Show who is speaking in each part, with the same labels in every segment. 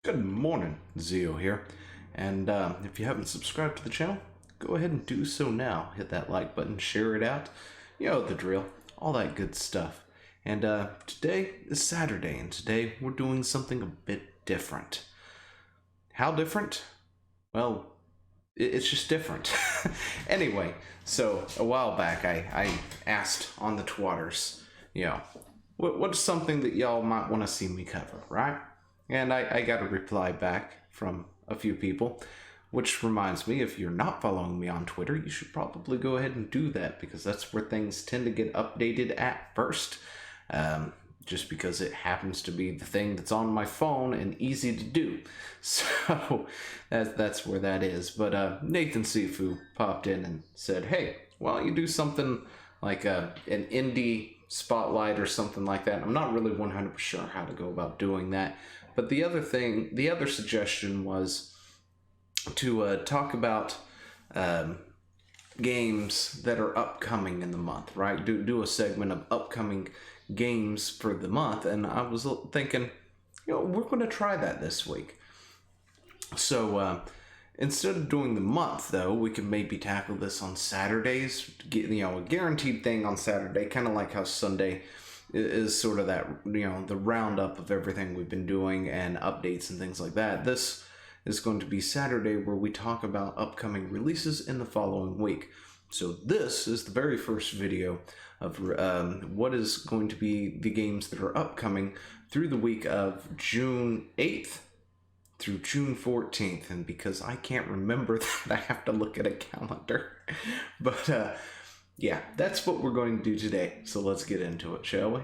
Speaker 1: Good morning, Zio here, and if you haven't subscribed to the channel, go ahead and do so now. Hit that like button, share it out, you know the drill, all that good stuff. And today is Saturday, and today we're doing something a bit different. How different? Well, it's just different. Anyway, so a while back I asked on the twatters, what's something that y'all might want to see me cover, right? And I got a reply back from a few people, which reminds me, if you're not following me on Twitter, you should probably go ahead and do that, because that's where things tend to get updated at first. Just because it happens to be the thing that's on my phone and easy to do. So that's where that is. But Nathan Sifu popped in and said, hey, why don't you do something like an indie spotlight or something like that. I'm not really 100% sure how to go about doing that. But the other suggestion was to talk about games that are upcoming in the month, right? Do a segment of upcoming games for the month, and I was thinking, we're going to try that this week. So instead of doing the month, though, we could maybe tackle this on Saturdays. Get a guaranteed thing on Saturday, kind of like how Sunday is sort of that, the roundup of everything we've been doing and updates and things like that. This is going to be Saturday, where we talk about upcoming releases in the following week. So this is the very first video of what is going to be the games that are upcoming through the week of June 8th through June 14th. And because I can't remember that, I have to look at a calendar. But yeah, that's what we're going to do today. So let's get into it, shall we?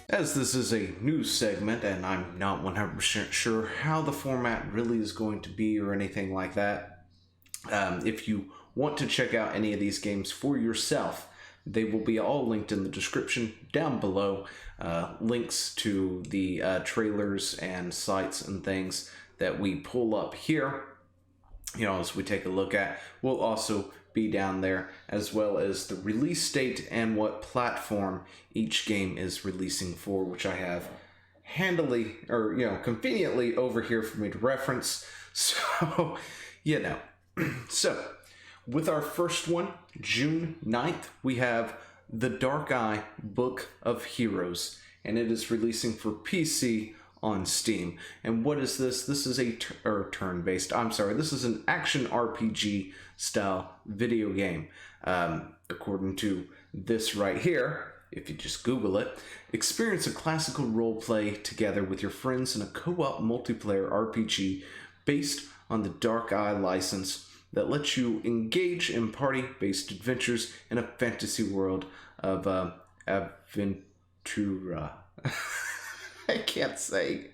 Speaker 1: As this is a news segment and I'm not 100% sure how the format really is going to be or anything like that, if you want to check out any of these games for yourself, they will be all linked in the description down below. Links to the trailers and sites and things that we pull up here, as we take a look at, will also be down there, as well as the release date and what platform each game is releasing for, which I have handily, or conveniently over here for me to reference. So, so with our first one, June 9th, we have The Dark Eye Book of Heroes, and it is releasing for PC on Steam. And what is this? This is a turn-based, this is an action RPG style video game. According to this right here, if you just Google it, experience a classical roleplay together with your friends in a co-op multiplayer RPG based on the Dark Eye license that lets you engage in party-based adventures in a fantasy world of Aventura. I can't say.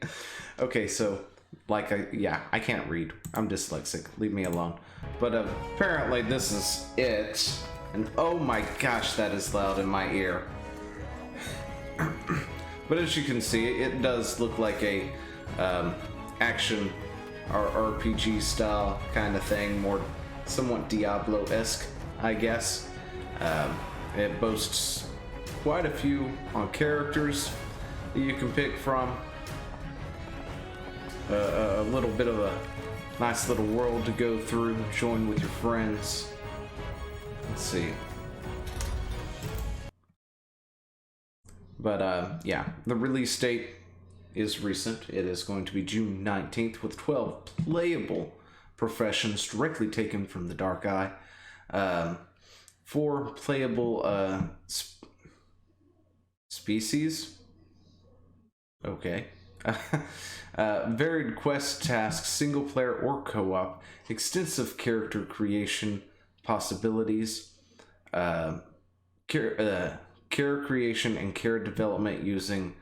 Speaker 1: Okay, so I can't read. I'm dyslexic. Leave me alone. But apparently this is it. And oh my gosh, that is loud in my ear. But as you can see, it does look like a action or RPG style kind of thing, more somewhat Diablo-esque, I guess. It boasts quite a few characters that you can pick from. A little bit of a nice little world to go through, join with your friends. Let's see. But yeah, the release date is recent. It is going to be June 19th with 12 playable professions directly taken from the Dark Eye. 4 playable species. Okay. Varied quest tasks, single player or co-op, extensive character creation possibilities, care creation and care development using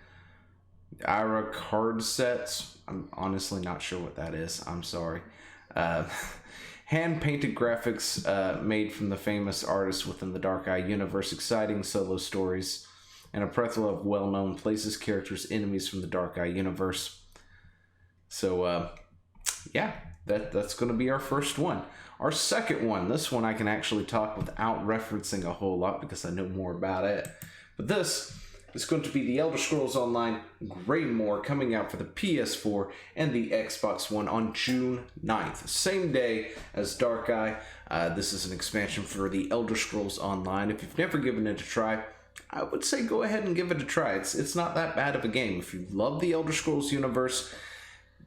Speaker 1: IRA card sets. I'm honestly not sure what that is. I'm sorry. Hand-painted graphics made from the famous artists within the Dark Eye universe, exciting solo stories, and a plethora of well-known places, characters, enemies from the Dark Eye universe. So yeah, that's going to be our first one. Our second one, this one I can actually talk without referencing a whole lot because I know more about it. But this is going to be the Elder Scrolls Online Greymoor, coming out for the PS4 and the Xbox One on June 9th. Same day as Dark Eye. This is an expansion for the Elder Scrolls Online. If you've never given it a try, I would say go ahead and give it a try. It's not that bad of a game. If you love the Elder Scrolls universe,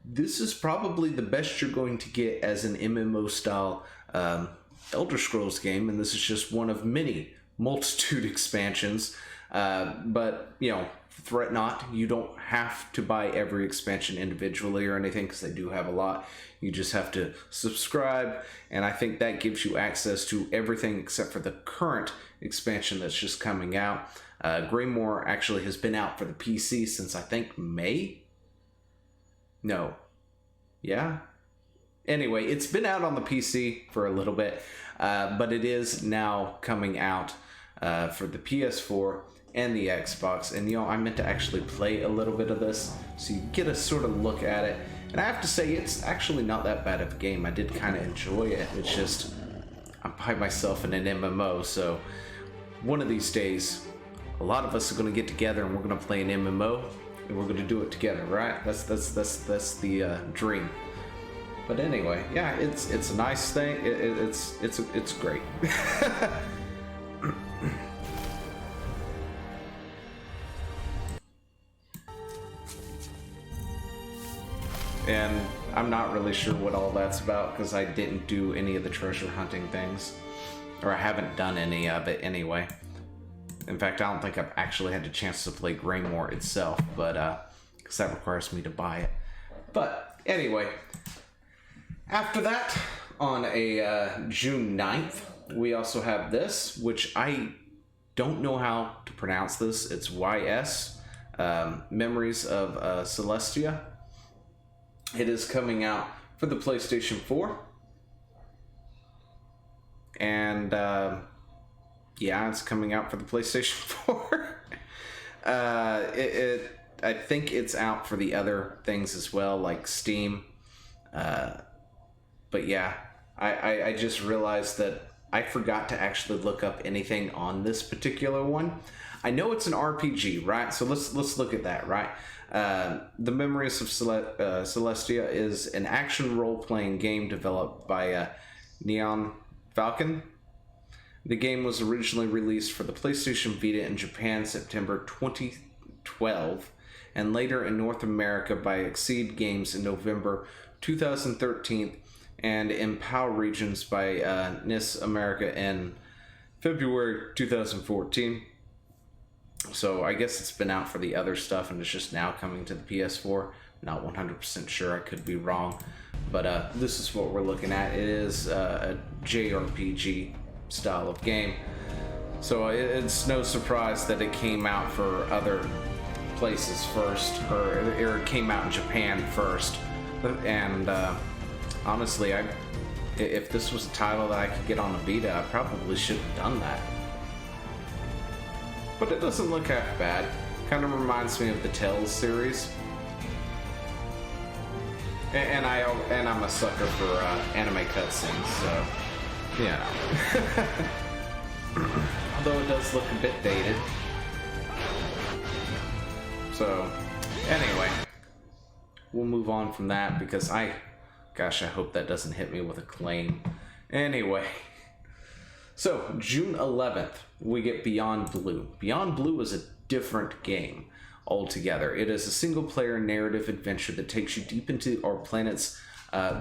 Speaker 1: this is probably the best you're going to get as an MMO-style Elder Scrolls game, and this is just one of many multitude expansions. But, you know, fret not. You don't have to buy every expansion individually or anything, because they do have a lot. You just have to subscribe, and I think that gives you access to everything except for the current expansion that's just coming out. Greymoor actually has been out for the PC since, I think, May? No. Yeah? Anyway, it's been out on the PC for a little bit, but it is now coming out for the PS4 and the Xbox. And, you know, I meant to actually play a little bit of this so you get a sort of look at it. And I have to say, it's actually not that bad of a game. I did kind of enjoy it. It's just, I'm by myself in an MMO, so one of these days, a lot of us are going to get together and we're going to play an MMO, and we're going to do it together, right? That's the dream. But anyway, yeah, it's a nice thing. It's great. And I'm not really sure what all that's about because I didn't do any of the treasure hunting things, or I haven't done any of it anyway. In fact, I don't think I've actually had a chance to play Greymoor itself, but because that requires me to buy it. But anyway, after that, on a June 9th, we also have this, which I don't know how to pronounce this. It's YS, Memories of Celestia. It is coming out for the PlayStation 4. And, yeah, it's coming out for the PlayStation 4. I think it's out for the other things as well, like Steam. But yeah, I just realized that I forgot to actually look up anything on this particular one. I know it's an RPG, right? So let's look at that, right? The Memories of Celestia is an action role-playing game developed by Neon Falcon. The game was originally released for the PlayStation Vita in Japan September 2012, and later in North America by Exceed Games in November 2013, and in PAL regions by NIS America in February 2014. So I guess it's been out for the other stuff and it's just now coming to the PS4. Not 100% sure, I could be wrong. But this is what we're looking at. It is a JRPG style of game. So it's no surprise that it came out for other places first, or it came out in Japan first. And honestly, if this was a title that I could get on a Vita, I probably should have done that. But it doesn't look half bad. Kind of reminds me of the Tales series. And I'm a sucker for anime cutscenes, so yeah. Although it does look a bit dated. So anyway, we'll move on from that because gosh, I hope that doesn't hit me with a claim. Anyway. So, June 11th, we get Beyond Blue. Beyond Blue is a different game altogether. It is a single-player narrative adventure that takes you deep into our planet's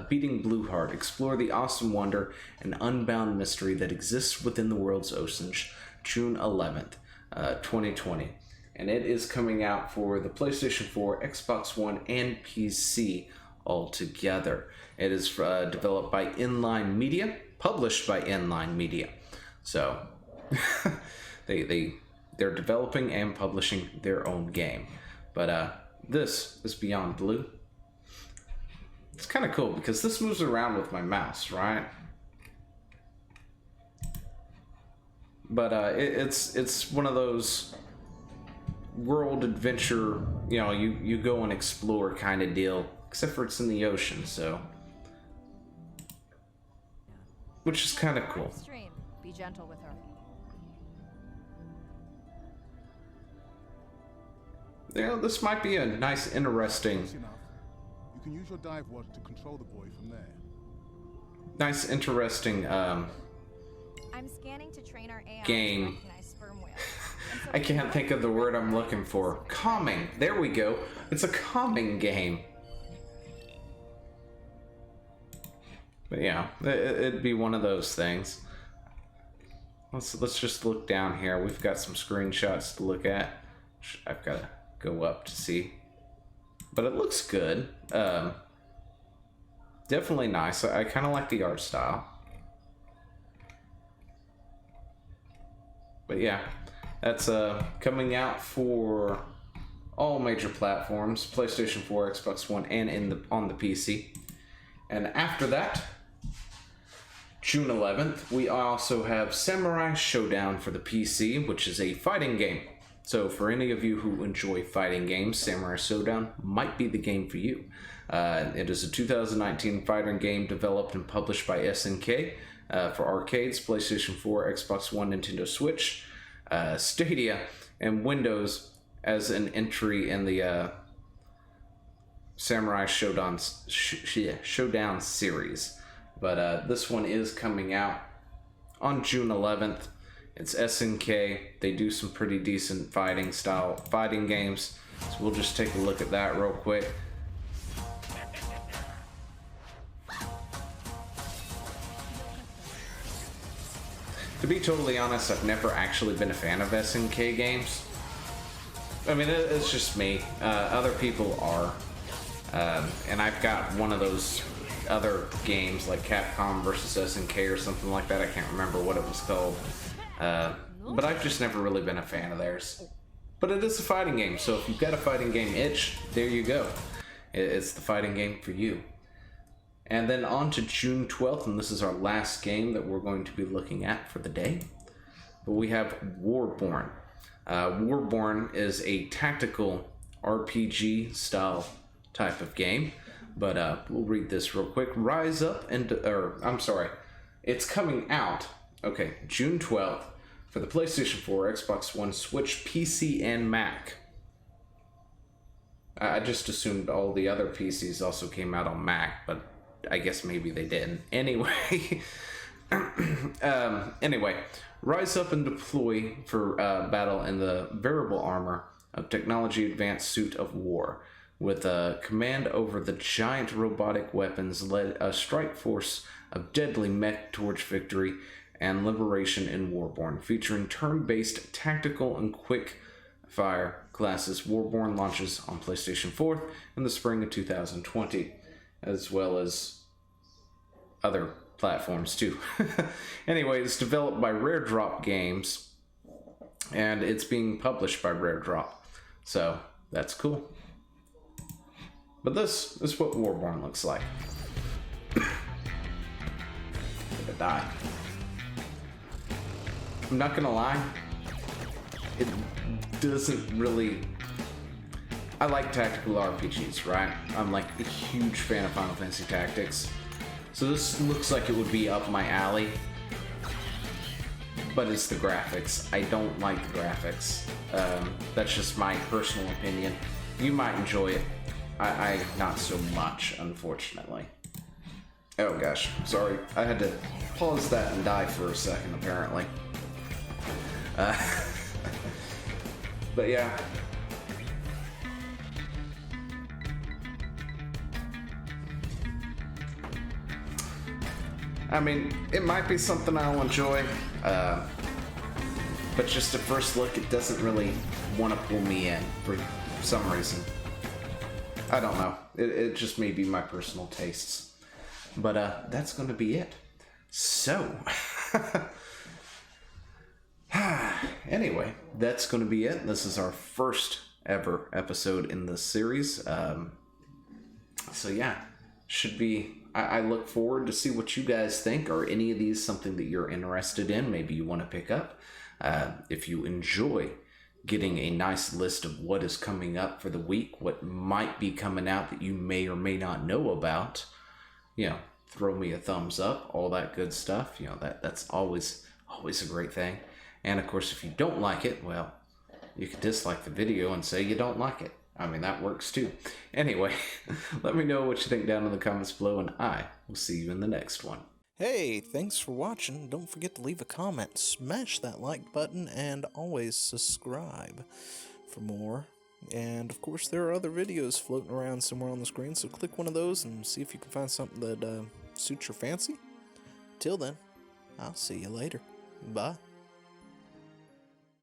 Speaker 1: beating blue heart. Explore the awesome wonder and unbound mystery that exists within the world's oceans. June 11th, 2020. And it is coming out for the PlayStation 4, Xbox One, and PC altogether. It is developed by Inline Media, published by Inline Media. So, they're developing and publishing their own game. But this is Beyond Blue. It's kind of cool because this moves around with my mouse, right? But it's one of those world adventure, you know, you go and explore kind of deal. Except for it's in the ocean, so which is kind of cool.
Speaker 2: Be gentle with her.
Speaker 1: Yeah, this might be a nice, interesting.
Speaker 3: You can use your dive watch to control the boy from there.
Speaker 1: Nice, interesting
Speaker 2: I'm scanning to train our AI
Speaker 1: game.
Speaker 2: to recognize sperm whales.
Speaker 1: I can't think of the word I'm looking for. Calming. There we go. It's a calming game. But yeah, it'd be one of those things. Let's just look down here. We've got some screenshots to look at. I've got to go up to see. But it looks good. Definitely nice. I kind of like the art style. But yeah, that's coming out for all major platforms, PlayStation 4, Xbox One, and on the PC. And after that, June 11th, we also have Samurai Shodown for the PC, which is a fighting game. So for any of you who enjoy fighting games, Samurai Shodown might be the game for you. It is a 2019 fighting game developed and published by SNK for arcades, PlayStation 4, Xbox One, Nintendo Switch, Stadia, and Windows as an entry in the Samurai Shodown series. But this one is coming out on June 11th. It's SNK. They do some pretty decent fighting games. So we'll just take a look at that real quick. To be totally honest, I've never actually been a fan of SNK games. I mean, it's just me. Other people are. And I've got one of those other games like Capcom versus SNK or something like that. I can't remember what it was called. But I've just never really been a fan of theirs. But it is a fighting game, so if you've got a fighting game itch, there you go. It's the fighting game for you. And then on to June 12th, and this is our last game that we're going to be looking at for the day. But we have Warborn. Warborn is a tactical RPG style type of game. But we'll read this real quick. Rise up and... It's coming out, June 12th for the PlayStation 4, Xbox One, Switch, PC, and Mac. I just assumed all the other PCs also came out on Mac, but I guess maybe they didn't. Anyway, rise up and deploy for battle in the variable armor of technology advanced suit of war. With command over the giant robotic weapons, led a strike force of deadly mech towards victory and liberation in Warborn. Featuring turn-based tactical and quick fire classes, Warborn launches on PlayStation 4 in the spring of 2020, as well as other platforms too. Anyway, it's developed by Rare Drop Games, and it's being published by Rare Drop, so that's cool. But this is what Warborn looks like. I'm gonna die. I'm not gonna lie, it doesn't really... I like tactical RPGs, right? I'm like a huge fan of Final Fantasy Tactics. So this looks like it would be up my alley. But it's the graphics. I don't like the graphics. That's just my personal opinion. You might enjoy it. I not so much, unfortunately. Oh gosh, sorry. I had to pause that and die for a second, apparently. But yeah. I mean, it might be something I'll enjoy, but just at first look, it doesn't really want to pull me in for some reason. I don't know. It just may be my personal tastes. But that's going to be it. So, anyway, that's going to be it. This is our first ever episode in this series. So yeah, should be... I look forward to see what you guys think. Are any of these something that you're interested in? Maybe you want to pick up. If you enjoy getting a nice list of what is coming up for the week, what might be coming out that you may or may not know about, you know, throw me a thumbs up, all that good stuff. You know, that's always a great thing. And of course, if you don't like it, well, you can dislike the video and say you don't like it. I mean, that works too. Anyway, let me know what you think down in the comments below, and I will see you in the next one.
Speaker 4: Hey, thanks for watching. Don't forget to leave a comment, smash that like button, and always subscribe for more. And of course, there are other videos floating around somewhere on the screen, so click one of those and see if you can find something that suits your fancy. Till then, I'll see you later. Bye.